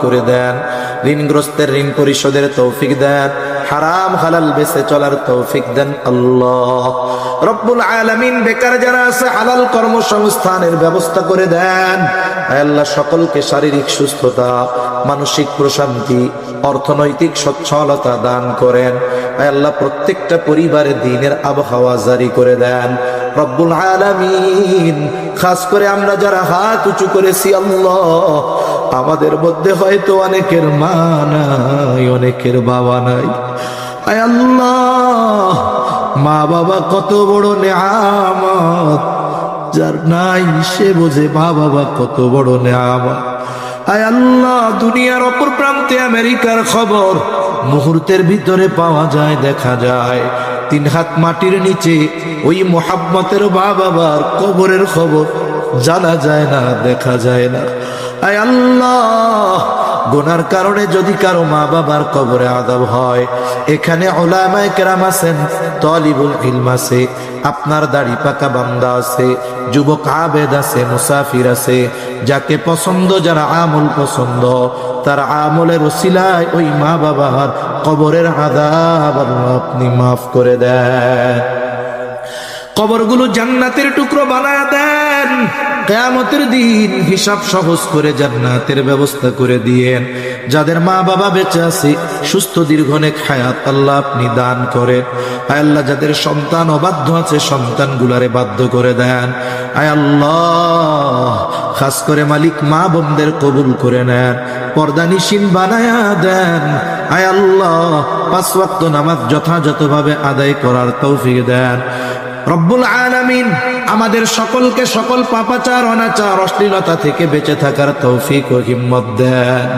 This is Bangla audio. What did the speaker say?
করে দেন, ঋণগ্রস্তের ঋণ পরিশোধের তৌফিক দেন, হারাম হালাল বেঁচে চলার তৌফিক দেন আল্লাহ রব্বুল আলামিন। বেকার যারা আছে হালাল কর্মসংস্থানের ব্যবস্থা করে দেন আল্লাহ। সকলকে শারীরিক সুস্থতা, মানসিক প্রশান্তি, অর্থনৈতিক সচ্ছলতা দান করেন আল্লাহ। প্রত্যেকটা পরিবারে দ্বীনের আবহাওয়া জারি করে দেন রব্বুল আলামিন। খাস করে আমরা যারা হাত উঁচু করেছি আল্লাহ, আমাদের মধ্যে হয়তো অনেকের মা নাই, অনেকের বাবা নাই। আয় আল্লাহ, মা বাবা কত বড় নেয়ামত, যার নাই সে বোঝে মা বাবা কত বড় নেয়ামত। আয় আল্লাহ, দুনিয়ার অপর প্রান্তে আমেরিকার খবর মুহূর্তের ভিতরে পাওয়া যায়, দেখা যায়। 3 হাত মাটির নিচে ওই মুহাম্মতের মা বাবার কবরের খবর জানা যায় না, দেখা যায় না। আয় আল্লাহ, গুনার কারণে যদি কারো মা বাবার কবরে আযাব হয়, এখানে উলামায়ে কেরাম আছেন, তালিবুল ইলম আছে, আপনার দাড়ি পাকা বান্দা আছে, যুবক আবেদ আছে, মুসাফির আছে, যাকে পছন্দ, যারা আমল পছন্দ, তার আমলের ওসিলায় ওই মা বাবার কবরের আযাব আপনি মাফ করে দেন। কবরগুলো জান্নাতের টুকরো বানায় দেন। কিয়ামতের দিন হিসাব সহজ করে জান্নাতের ব্যবস্থা করে দিয়েন। যাদের মা বাবা বেঁচে আছে, সুস্থ দীর্ঘনেক হায়াত আল্লাহ আপনি দান করেন। আয় আল্লাহ, যাদের সন্তান অবাধ্য আছে, সন্তানগুলারে বাধ্য করে দেন। আয় আল্লাহ, খাস করে মালিক মা বোনদের কবুল করে নেন, পর্দানিশীন বানায়া দেন। আয় আল্লাহ, 5 ওয়াক্ত নামাজ যথাযথভাবে আদায় করার তৌফিক দেন রব্বুল আলামিন। আমাদের সকলকে সকল পাপাচার, অনাচার, অশ্লীলতা থেকে বেঁচে থাকার তৌফিক ও হিম্মত দেন।